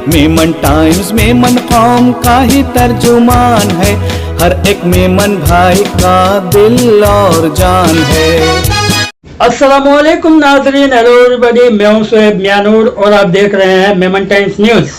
Memon times Memon कौम का ही तर्जुमान है, हर एक मेमन भाई का दिल और जान है। अस्सलामुअलैकुम नाज़रीन, हेलो एवरीबॉडी, मैं हूं शोएब मियानूर और आप देख रहे हैं Memon Times news.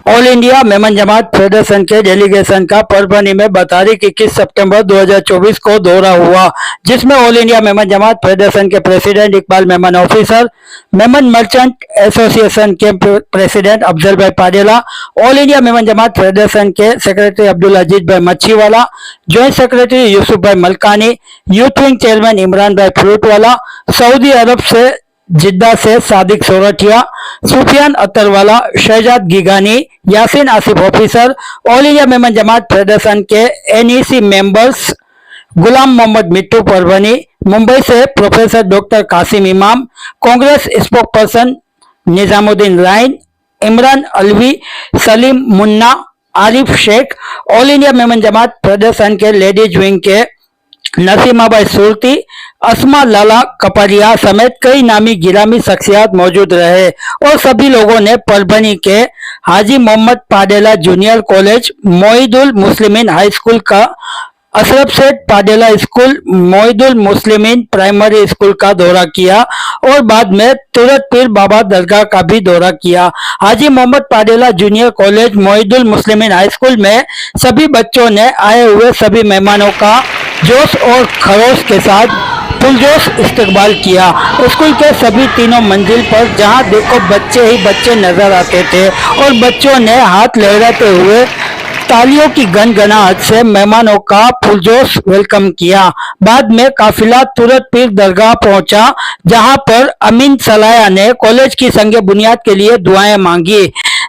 All India Memon Jamat federation के डेलीगेशन का परभनी में 22-21 सितंबर 2024 को दौरा हुआ, जिसमें all India Memon Jamat federation के president Iqbal Memon officer, Memon merchant association के president Afzal bhai Padela, all India Memon Jamat federation के secretary Abdul Aziz bhai Machhiwala, joint secretary Yusuf bhai Malkani, youth wing chairman Imran bhai Fruitwala, Saudi अरब से जिद्दा से Sadiq Sorathiya, Sufiyan Attarwala, Shahzad Gigani, Yasin Asif officer, all India Memon Jamat federation के एनईसी मेंबर्स, गुलाम मोहम्मद मिट्टू परभनी, मुंबई से professor doctor Qasim Imam, Congress spokesperson Nizamuddin लाइन, Imran Alvi, Salim Munna, Arif Shaikh, all India Memon Jamat federation के लेडीज विंग के नसीमाबाई सुरती, अस्मा लाला कपारिया समेत कई नामी गिरामी शख्सियत मौजूद रहे और सभी लोगों ने परभनी के हाजी मोहम्मद पाडेला जूनियर कॉलेज, मोइदुल मुस्लिमीन हाई स्कूल का, अशरफ सेठ पाडेला स्कूल, मोइदुल मुस्लिमीन प्राइमरी स्कूल का दौरा किया और बाद में तुरत पीर बाबा दरगाह का भी दौरा किया। हाजी मोहम्मद पाडेला जूनियर कॉलेज, मोइदुल मुस्लिमीन हाई स्कूल में सभी बच्चों ने आए हुए सभी मेहमानों का जोश और खरोश के साथ पुरजोश इस्तकबाल किया। स्कूल के सभी तीनों मंजिल पर जहां देखो बच्चे ही बच्चे नजर आते थे और बच्चों ने हाथ लहराते हुए तालियों की गनगनाहट से मेहमानों का पुरजोश वेलकम किया। बाद में काफिला तुरत पीर दरगाह पहुंचा, जहां पर अमीन सलाया ने कॉलेज की संगे बुनियाद के लिए दुआएं मांगी।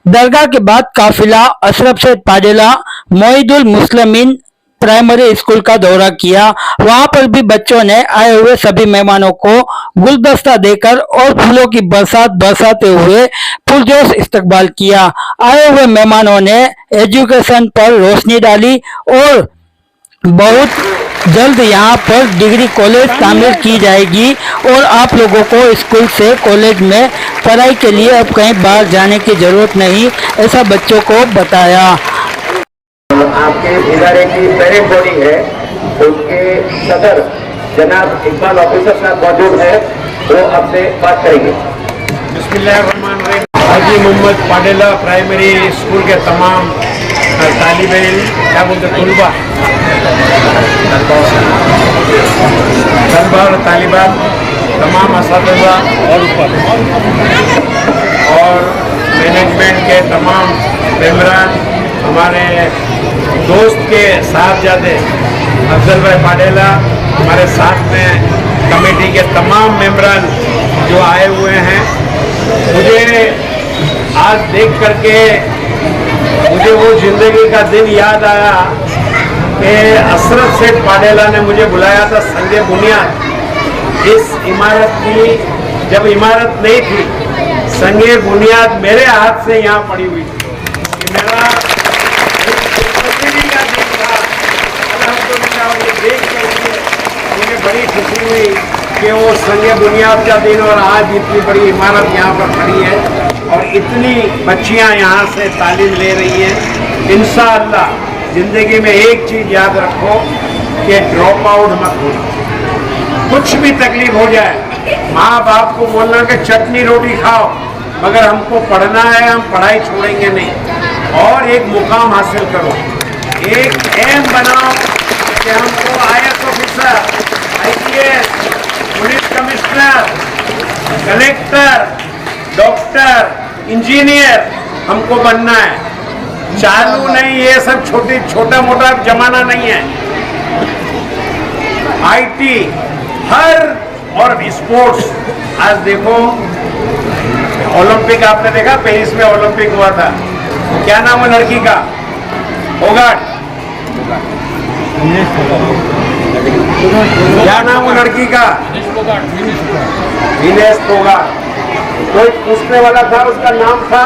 दरगाह के बाद काफिला अशरफ सेठ पाडेला मोइदुल मुस्लिमीन प्राइमरी स्कूल का दौरा किया। वहां पर भी बच्चों ने आए हुए सभी मेहमानों को गुलदस्ता देकर और फूलों की बरसात बरसाते हुए पुरजोश इस्तकबाल किया। आए हुए मेहमानों ने एजुकेशन पर रोशनी डाली और बहुत जल्द यहां पर डिग्री कॉलेज तामीर की जाएगी और आप लोगों को स्कूल से कॉलेज में पढ़ाई के लिए अब कहीं बाहर जाने की जरूरत नहीं, ऐसा बच्चों को बताया। आपके इदारे की पेरेंट बॉडी है, उसके सदर जनाब इकबाल ऑफिसर साहब मौजूद है, वो आपसे बात करेंगे। बिस्मिल्लाहिर्रहमानिर्रहीम। हाजी मोहम्मद पाडेला प्राइमरी स्कूल के तमाम तालिबे इल्म, क्या बोलते तलबा और तालिबात, तमाम असातिज़ा और मैनेजमेंट के तमाम मेंबरान, हमारे दोस्त के साहबजादे अफजल भाई पाडेला, हमारे साथ में कमेटी के तमाम मेंबरान जो आए हुए हैं, मुझे आज देख करके मुझे वो ज़िंदगी का दिन याद आया कि अशरफ सेठ पाडेला ने मुझे बुलाया था संगे बुनियाद। इस इमारत की जब इमारत नहीं थी, संगे बुनियाद मेरे हाथ से यहाँ पड़ी हुई थी। मेरा देख करके मुझे बड़ी खुशी हुई कि वो संगे बुनियाद का दिन और आज इतनी बड़ी इमारत यहाँ पर खड़ी है और इतनी बच्चियाँ यहाँ से तालीम ले रही हैं। इंशाअल्लाह ज़िंदगी में एक चीज़ याद रखो कि ड्रॉप आउट मत हो। कुछ भी तकलीफ हो जाए, माँ बाप को बोलना कि चटनी रोटी खाओ, मगर हमको पढ़ना है, हम पढ़ाई छोड़ेंगे नहीं। और एक मुकाम हासिल करो, एक एम बनाओ कि हमको IAS officer, IPS, police commissioner, collector, doctor, engineer हमको बनना है। चालू नहीं, ये सब छोटा मोटा जमाना नहीं है। IT हर और स्पोर्ट्स, आज देखो ओलंपिक आपने देखा, पेरिस में ओलंपिक हुआ था, क्या नाम है लड़की का? फोगाट। क्या नाम है लड़की का? विनेश फोगाट। कोई पूछने वाला था, उसका नाम था।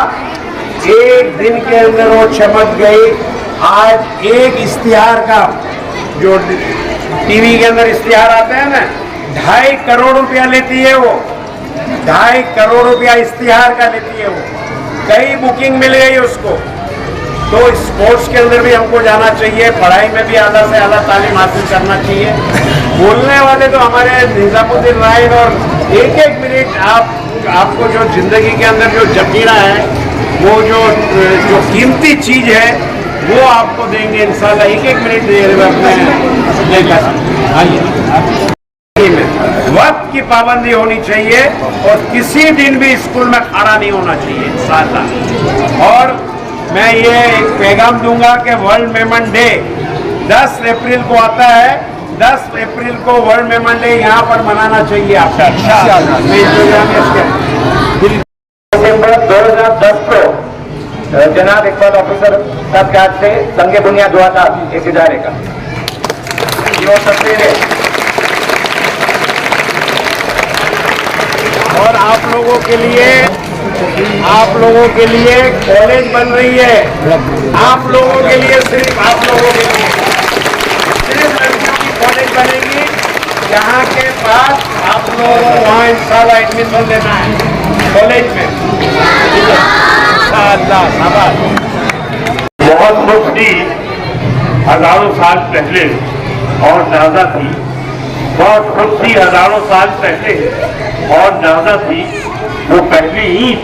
एक दिन के अंदर वो चमक गई। आज एक इश्तिहार का, जो टीवी के अंदर इश्तिहार आते हैं ना, 2.5 करोड़ रुपया लेती है वो। 2.5 करोड़ रुपया इश्तिहार का लेती है वो। कई बुकिंग मिल गई उसको। तो स्पोर्ट्स के अंदर भी हमको जाना चाहिए, पढ़ाई में भी आला से आला तालीम हासिल करना चाहिए। बोलने वाले तो हमारे निजामुद्दीन राय, और एक एक मिनट आपको जो जिंदगी के अंदर जो जकीरा है, वो जो कीमती चीज है वो आपको देंगे इंशाल्लाह। एक एक मिनट दे वक्त की पाबंदी होनी चाहिए और किसी दिन भी स्कूल में खड़ा नहीं होना चाहिए इंशाल्लाह। और मैं ये एक पैगाम दूंगा कि वर्ल्ड मेमन डे 10 अप्रैल को आता है। 10 अप्रैल को वर्ल्ड मेमन डे यहाँ पर मनाना चाहिए आपका। दिसंबर 2010 को जनाब इकबाल ऑफिसर साहब के हाथ से संगे बुनियाद हुआ था एक इदारे का। ये तस्वीर है। और आप लोगों के लिए कॉलेज बन रही है। आप लोगों के लिए, सिर्फ आप लोगों के लिए सिर्फ लड़कियों की कॉलेज बनेगी, जहाँ के बाद आप लोगों को वहाँ इंशाल्लाह एडमिशन लेना है कॉलेज में। इंशाल्लाह शाबाश। बहुत खुश थी हजारों साल पहले और नाजा थी। बहुत खुश थी हजारों साल पहले और नाजा थी वो पहली ईंट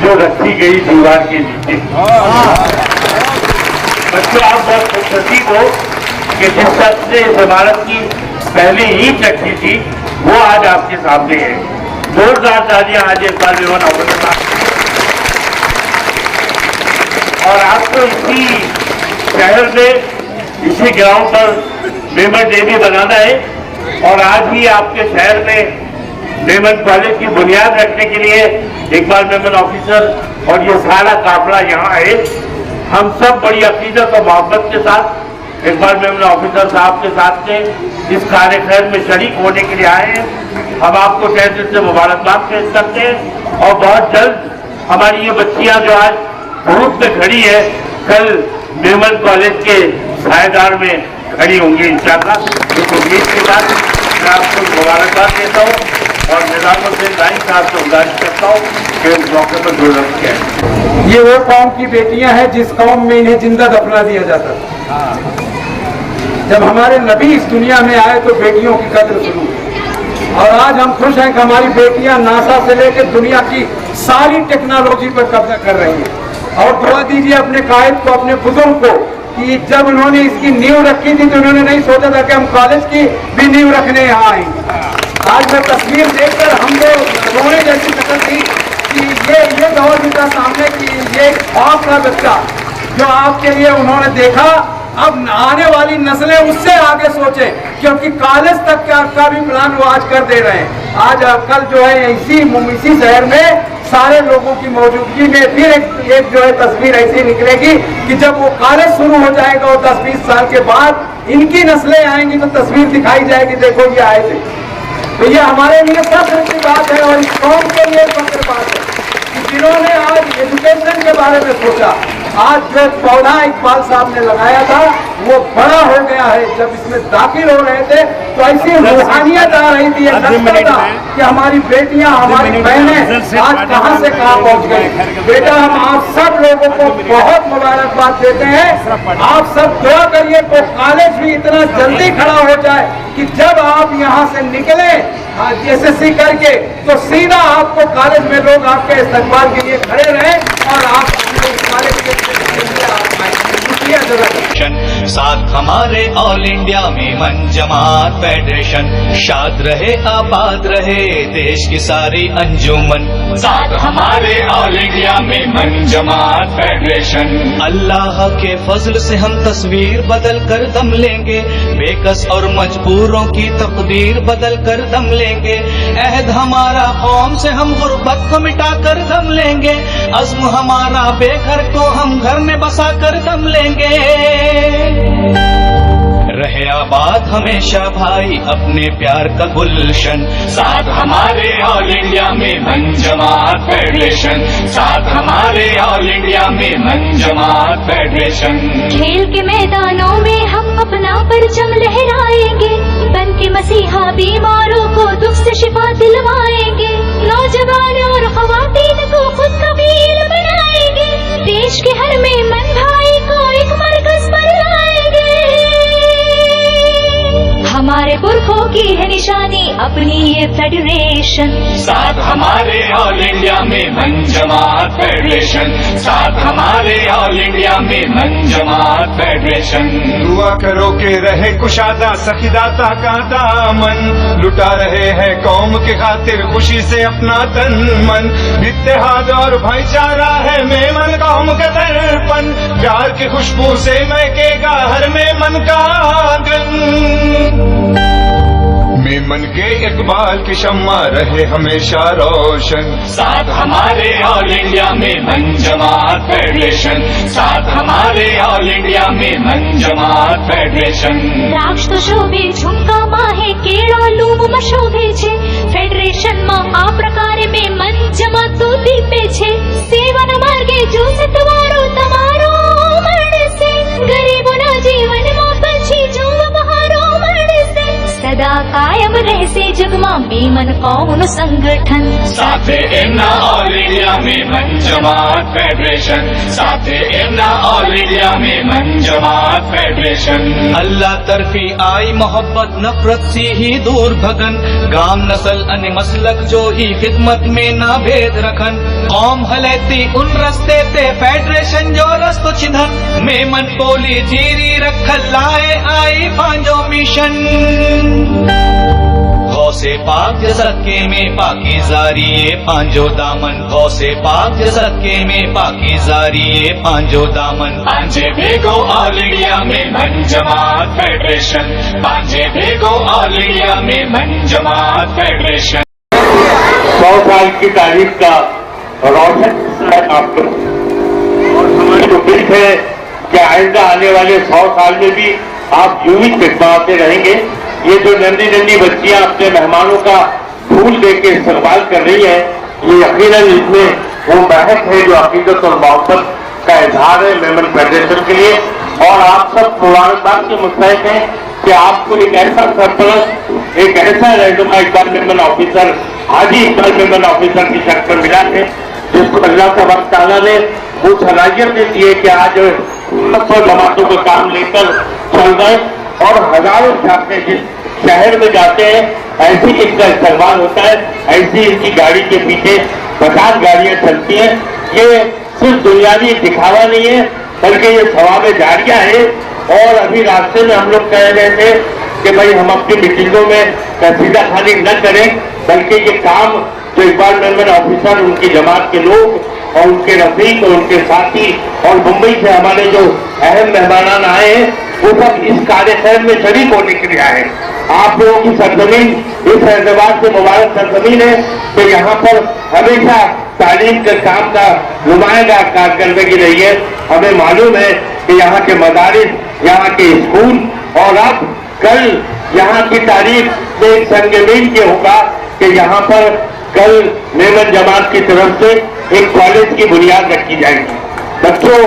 जो रखी गई दीवार के नीचे। बच्चों, आप बहुत खुशनसीब हो कि जिस शख्स ने इस इमारत की पहली ईंट रखी थी वो आज आपके सामने है। जोरदार तालियां आज एक बार मेमन ऑफिसर साहब। और आपको इसी शहर में इसी ग्राउंड पर मेमन डे भी बनाना है। और आज ही आपके शहर में मेमन कॉलेज की बुनियाद रखने के लिए इकबाल मेमन ऑफिसर और ये सारा काफिला यहाँ है। हम सब बड़ी अकीदत और मोहब्बत के साथ इकबाल मेमन ऑफिसर साहब के साथ में इस कार्यक्रम में शरीक होने के लिए आए हैं। हम आपको तहे दिल से मुबारकबाद पेश करते हैं। और बहुत जल्द हमारी ये बच्चियां जो आज धूप में खड़ी है, कल मेमन कॉलेज के सायेदार में खड़ी होंगी इंशाअल्लाह। इस उम्मीद के साथ मैं आपको मुबारकबाद देता हूँ और निजामुद्दीन राय साहब से गुजारिश करता हूँ कि इस मौके पर जुड़ रखे हैं। ये वो कौम की बेटियां हैं जिस कौम में इन्हें जिंदा दफना दिया जाता था। जब हमारे नबी इस दुनिया में आए तो बेटियों की कद्र शुरू हुई। और आज हम खुश हैं कि हमारी बेटियां नासा से लेकर दुनिया की सारी टेक्नोलॉजी पर कब्जा कर रही हैं। और दुआ दीजिए अपने कायद को, अपने बुजुर्ग को, कि जब उन्होंने इसकी नींव रखी थी तो उन्होंने नहीं सोचा था कि हम कॉलेज की भी नींव रखने यहाँ आएंगे। आज मैं तस्वीर देखकर हमको रोने जैसी शक्ल थी कि ये दौर भी था सामने की ये ख्वाब का बच्चा जो आपके लिए उन्होंने देखा। अब आने वाली नस्लें उससे आगे सोचे, क्योंकि कॉलेज तक का भी प्लान वो आज कर दे रहे हैं। आज कल जो है इसी शहर में सारे लोगों की मौजूदगी में फिर एक जो है तस्वीर ऐसी निकलेगी कि जब वो कॉलेज शुरू हो जाएगा और 10-20 साल के बाद इनकी नस्लें आएंगी तो तस्वीर दिखाई जाएगी, देखो ये आए थे। तो ये हमारे लिए फख्र की बात है और इस कौम के लिए फख्र बात है कि जिन्होंने आज एजुकेशन के बारे में सोचा। आज जो पौधा इकबाल साहब ने लगाया था वो बड़ा हो गया है। जब इसमें दाखिल हो रहे थे तो ऐसी रूहानियत आ रही थी, लगता था कि हमारी बेटियां, हमारी बहनें आज कहां से कहां पहुंच गई। बेटा, हम आप सब लोगों को बहुत मुबारकबाद देते हैं। आप सब दुआ करिए तो कॉलेज भी इतना जल्दी खड़ा हो जाए कि जब आप यहाँ से निकले SSC करके तो सीधा आपको कॉलेज में लोग आपके इस्तकबाल के लिए खड़े रहें और आप कॉलेज के साथ हमारे all India Memon Jamat federation. शाद रहे आबाद रहे देश की सारी अंजुमन। साथ हमारे all India Memon Jamat federation. अल्लाह के फजल से हम तस्वीर बदल कर दम लेंगे। बेकस और मजबूरों की तकदीर बदल कर दम लेंगे। अहद हमारा कौम से हम गुर्बत को मिटा कर दम लेंगे। अज़्म हमारा बेघर को हम घर में बसा कर दम लेंगे। रहे आबाद हमेशा भाई अपने प्यार का गुलशन। साथ हमारे all India Memon Jamat federation. साथ हमारे all India Memon Jamat federation. खेल के मैदानों में हम अपना परचम लहराएंगे। बन के मसीहा बीमारों को दुख से शिफा दिलवाएंगे। नौजवान और ख्वातीन को खुद कबील बनाएंगे। की है निशानी अपनी ये फेडरेशन। साथ हमारे ऑल इंडिया में मन जमात फेडरेशन, साथ हमारे ऑल इंडिया में मन जमात फेडरेशन। दुआ करो के रहे कुशादा सखीदाता का दामन, लुटा रहे हैं कौम के खातिर खुशी से अपना तन मन। इत्तेहाद और भाईचारा है मेमन कौम का दर्पण, प्यार की खुशबू से महकेगा हर मेमन का आंगन। मेमन के इकबाल की शम्मा रहे हमेशा रोशन। साथ हमारे ऑल इंडिया में मन जमात फेडरेशन, साथ हमारे ऑल इंडिया में मन जमात फेडरेशन। द्राक्ष तो शोभे झुमका माहे केळो लूम शोभे छे, फेडरेशन में आ प्रकारे में मन जमात तो दीपे छे। सेवन मार्गे जो सतवारो तमारो मणसे, गरीबोना जीवन में पछी जो बहारो मणसे। सदा कायम रहसे जगमा मेमन कौमनु संगठन, साथे एमना ऑल इंडिया में मन जमात फेडरेशन, साथे एमना ऑल इंडिया में मन जमात फेडरेशन। अल्लाह तरफी आई मोहब्बत नफरत सी ही दूर भगन, गाम नस्ल अने मसलक जो ही खिदमत में ना भेद रखन। कौम हलेती उन रस्ते ते फेडरेशन जो रस्तो छिधन, मेमन पोली जीरी रखल लाए आई पांजो मिशन। गौसे पाक सदके में पाकीज़ारी ये पांजो दामन, गौसे पाक सदके में पाकीज़ारी ये पांजो दामन। पांजे भेगो ऑल इंडिया में मन जमात फेडरेशन, पांजे भेगो ऑल इंडिया में मन जमात फेडरेशन। 100 साल की तारीख का रोशन है आपको, और हमारी उम्मीद है कि आइंदा आने वाले 100 साल में भी आप यूं ही खिदमत रहेंगे। ये जो नन्ही नन्ही बच्चियां अपने मेहमानों का फूल देके इस्तेमाल कर रही हैं, ये यकीनन इसमें वो महक है जो हकीकत और मोहब्बत का इजहार है मेमन फेडरेशन के लिए। और आप सब मुबारकबाद के मुस्तहिक हैं कि आपको एक ऐसा सरपरस्त, एक ऐसा रहनुमा इकबाल मेमन ऑफिसर, हाजी इकबाल मेमन ऑफिसर की शक्ल में मिला है, जिसको अल्लाह तबारक तआला ने वो सलाहियत दी है कि आज 100 जमातों का काम लेकर चल गए और हजारों छात्र जिस शहर में जाते हैं ऐसी इनका इस्तेमाल होता है, ऐसी इनकी गाड़ी के पीछे 50 गाड़ियां चलती हैं। ये सिर्फ दुनियावी दिखावा नहीं है बल्कि ये सवाब जारिया है। और अभी रास्ते में हम लोग कह रहे थे कि भाई हम अपनी मीटिंगों में कसीदा खानी न करें, बल्कि ये काम जो इकबाल मेमन ऑफिसर, उनकी जमात के लोग और उनके रफीक और उनके साथी और मुंबई से हमारे जो अहम मेहमान आए हैं वो सब इस कार्यक्रम में शरीक होने के लिए आए। आप लोगों की सरजमीन इस एतबार से मुबारक सरजमीन है कि यहाँ पर हमेशा तालीम के काम का नुमाइंदा कारकर्दगी रही है। हमें मालूम है कि यहाँ के मदारिस, यहाँ के स्कूल, और अब कल यहाँ की तारीख में एक संगमीन ये होगा कि यहाँ पर कल मेमन जमात की तरफ से एक कॉलेज की बुनियाद रखी जाएगी। बच्चों,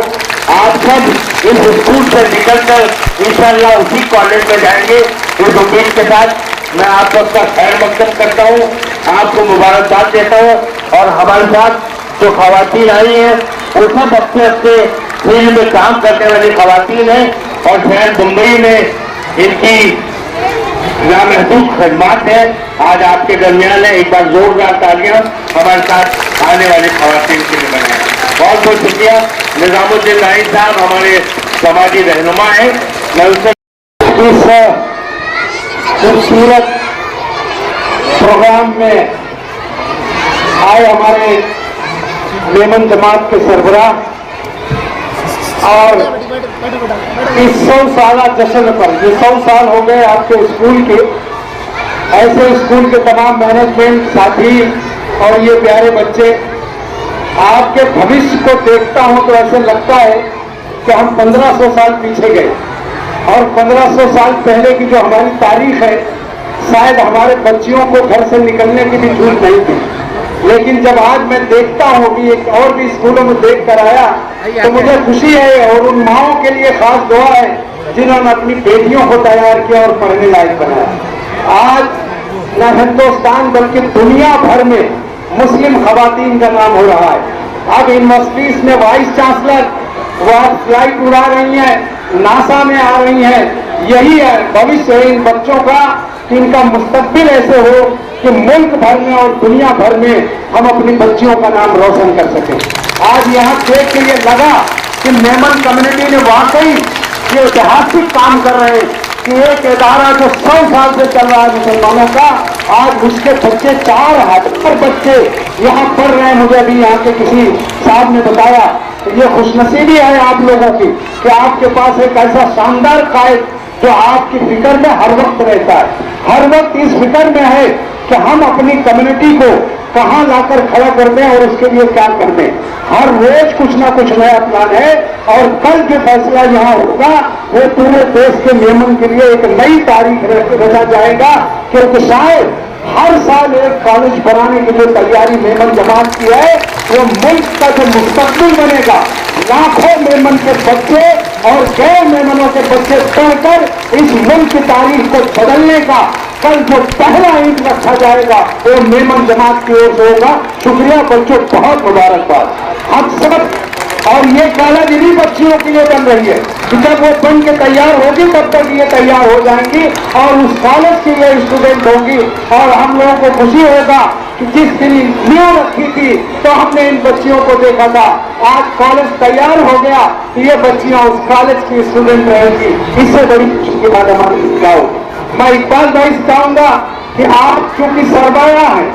आप सब इस स्कूल से निकलकर इंशाअल्लाह उसी कॉलेज में जाएंगे। इस उम्मीद के साथ मैं आप सबका खैर मकदम करता हूँ, आपको मुबारकबाद देता हूँ। और हमारे साथ जो खवातीन आई हैं वो सब अपने अपने फील्ड में काम करने वाली खवातीन हैं और शहर मुंबई में इनकी नामहदूद खदमात है। आज आपके दरमियान है, एक बार जोरदार तालियां हमारे साथ आने वाली खवातीन के लिए बनाए। बहुत बहुत शुक्रिया। निजामुद्दीन नाइक साहब हमारे समाजी रहनुमा है, मैं उनसे इस खूबसूरत प्रोग्राम में आए हमारे मेमन जमात के सरबराह और इस 100 साला जश्न पर, ये 100 साल हो गए आपके स्कूल के, ऐसे स्कूल के तमाम मैनेजमेंट साथी और ये प्यारे बच्चे, आपके भविष्य को देखता हूं तो ऐसे लगता है कि हम 1500 साल पीछे गए और 1500 साल पहले की जो हमारी तारीख है शायद हमारे बच्चियों को घर से निकलने की भी छूट नहीं थी। लेकिन जब आज मैं देखता हूँ कि एक और भी स्कूलों में देख कर आया तो मुझे खुशी है और उन माओं के लिए खास दुआ है जिन्होंने अपनी बेटियों को तैयार किया और पढ़ने लायक बनाया। आज न हिंदुस्तान बल्कि दुनिया भर में मुस्लिम खवातीन का नाम हो रहा है। अब यूनिवर्सिटीज में वाइस चांसलर वो फ्लाइट उड़ा रही हैं, नासा में आ रही हैं, यही है भविष्य है इन बच्चों का कि इनका मुस्तकबिल ऐसे हो कि मुल्क भर में और दुनिया भर में हम अपनी बच्चियों का नाम रोशन कर सकें। आज यहाँ देख के ये लगा कि मेमन कम्युनिटी ने वाकई ये ऐतिहासिक काम कर रहे हैं कि एक इदारा जो 100 साल से चल रहा है मुसलमानों का, आज उसके बच्चे 4,000 बच्चे यहाँ पढ़ रहे हैं। मुझे अभी यहाँ के किसी साहब ने बताया तो ये खुशनसीबी है आप लोगों की कि आपके पास एक ऐसा शानदार कायद जो आपकी फिक्र में हर वक्त रहता है, हर वक्त इस फिक्र में है कि हम अपनी कम्युनिटी को कहाँ लाकर खड़ा कर दें और उसके लिए क्या कर दें। हर रोज कुछ ना कुछ नया प्लान है और कल जो फैसला यहाँ होगा वो पूरे देश के मेमन के लिए एक नई तारीख रचा जाएगा, क्योंकि शायद हर साल एक कॉलेज बनाने की जो तैयारी मेमन जमात की है वो मुल्क का जो मुस्तकबिल बनेगा, लाखों मेमन के बच्चे और गैर मेमनों के बच्चे पढ़कर इस मुल्क की तारीख को बदलने का कल जो पहला ईंट रखा जाएगा वो मेमन जमात की ओर से होगा। शुक्रिया बच्चों, बहुत मुबारकबाद। हम सब और ये कॉलेज इन्हीं बच्चियों के लिए बन रही है कि जब वो बन के तैयार होगी तब तक ये तैयार हो जाएंगी और उस कॉलेज की ये स्टूडेंट होगी। और हम लोगों को खुशी होगा कि जिस दिन नींव रखी थी तो हमने इन बच्चियों को देखा था, आज कॉलेज तैयार हो गया तो ये बच्चियां उस कॉलेज की स्टूडेंट रहेंगी। इससे बड़ी खुशी की बात हमारी क्या होगी। मैं इकबाल भाई से चाहूंगा कि आप चूंकि सरमाया है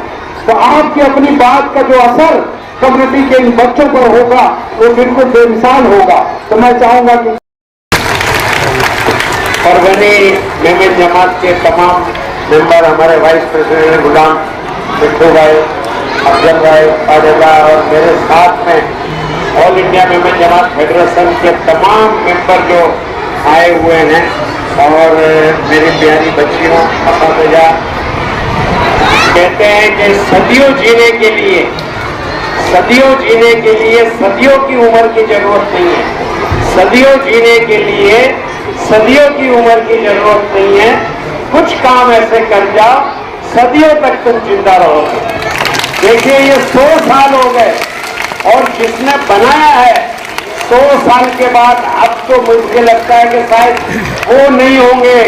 तो आपकी अपनी बात का जो असर कम्युनिटी के इन बच्चों पर होगा वो बिल्कुल बेमिसाल होगा। तो मैं चाहूंगा कि परगनी मेमन जमात के तमाम मेंबर, हमारे वाइस प्रेसिडेंट गुलाम मिट्टू भाई, अफजल भाई, पाडेला और मेरे साथ में all India Memon Jamat federation के तमाम मेंबर जो आए हुए हैं और मेरी प्यारी बच्चियों, अफाजा, कहते हैं कि सदियों जीने के लिए सदियों की उम्र की जरूरत नहीं है। सदियों जीने के लिए सदियों की उम्र की जरूरत नहीं है। कुछ काम ऐसे कर जाओ सदियों तक तुम जिंदा रहोगे। देखिए ये 100 साल हो गए और जिसने बनाया है 100 साल के बाद अब तो मुझे लगता है कि शायद वो नहीं होंगे,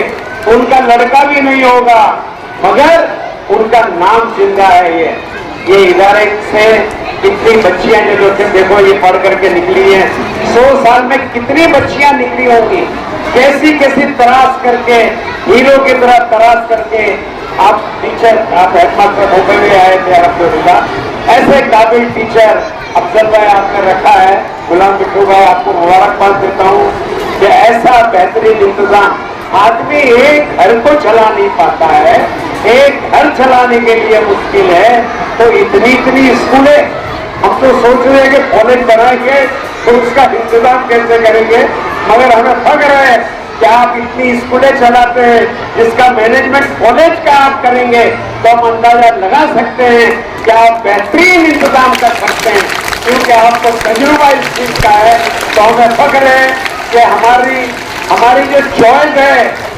उनका लड़का भी नहीं होगा, मगर उनका नाम जिंदा है। ये इदारे से कितनी बच्चियां जो देखो ये पढ़ करके निकली हैं, 100 साल में कितनी बच्चियां निकली होंगी, कैसी कैसी तराश करके, हीरो की तरह तराश करके। आप टीचर, आप हेडमास्टर होकर भी आए थे अल्हम्दुलिल्लाह, ऐसे काबिल टीचर अफजल भाई आपने रखा है। गुलाम मिट्टू भाई आपको मुबारकबाद देता हूँ कि ऐसा बेहतरीन इंतजाम। आदमी एक घर को चला नहीं पाता है, एक घर चलाने के लिए मुश्किल है तो इतनी स्कूलें। हम तो सोच रहे हैं कि कॉलेज बनाएंगे तो उसका इंतजाम कैसे करेंगे, मगर हमें फख्र है कि आप इतनी स्कूलें चलाते हैं जिसका मैनेजमेंट कॉलेज का आप करेंगे तो हम अंदाजा लगा सकते हैं कि आप बेहतरीन इंतजाम कर सकते हैं, क्योंकि आपको तजुर्बा इस चीज का है। तो हमें फख्र है कि हमारी जो चॉइस है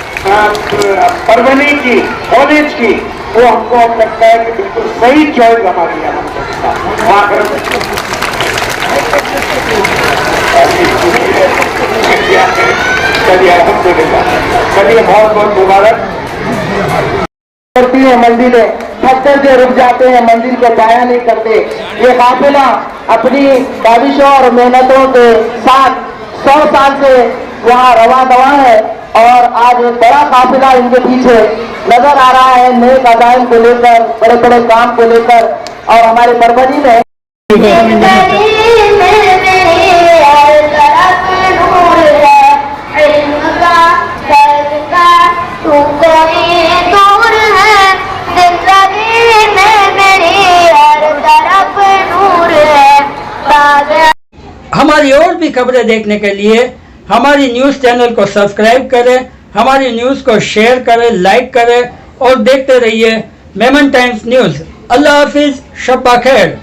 परवनी की, कॉलेज की, वो हमको अब लगता है कि बिल्कुल सही चॉइस हमारी है। चलिए अल्हम्दुलिल्लाह, चलिए बहुत बहुत मुबारक। करती है मंजिलें, थककर जो रुक जाते हैं मंजिल को पाया नहीं करते। ये काफिला अपनी काविशों और मेहनतों के साथ 100 साल से वहाँ रवा दवा है और आज एक बड़ा काफिला इनके पीछे नजर आ रहा है, नेक अदायन को लेकर, बड़े बड़े काम को लेकर। और हमारे परवनी में हमारी और भी खबरें देखने के लिए हमारी न्यूज़ चैनल को सब्सक्राइब करें, हमारी न्यूज़ को शेयर करें, लाइक करें और देखते रहिए मेमन टाइम्स न्यूज़। अल्लाह हाफिज, शब खैर।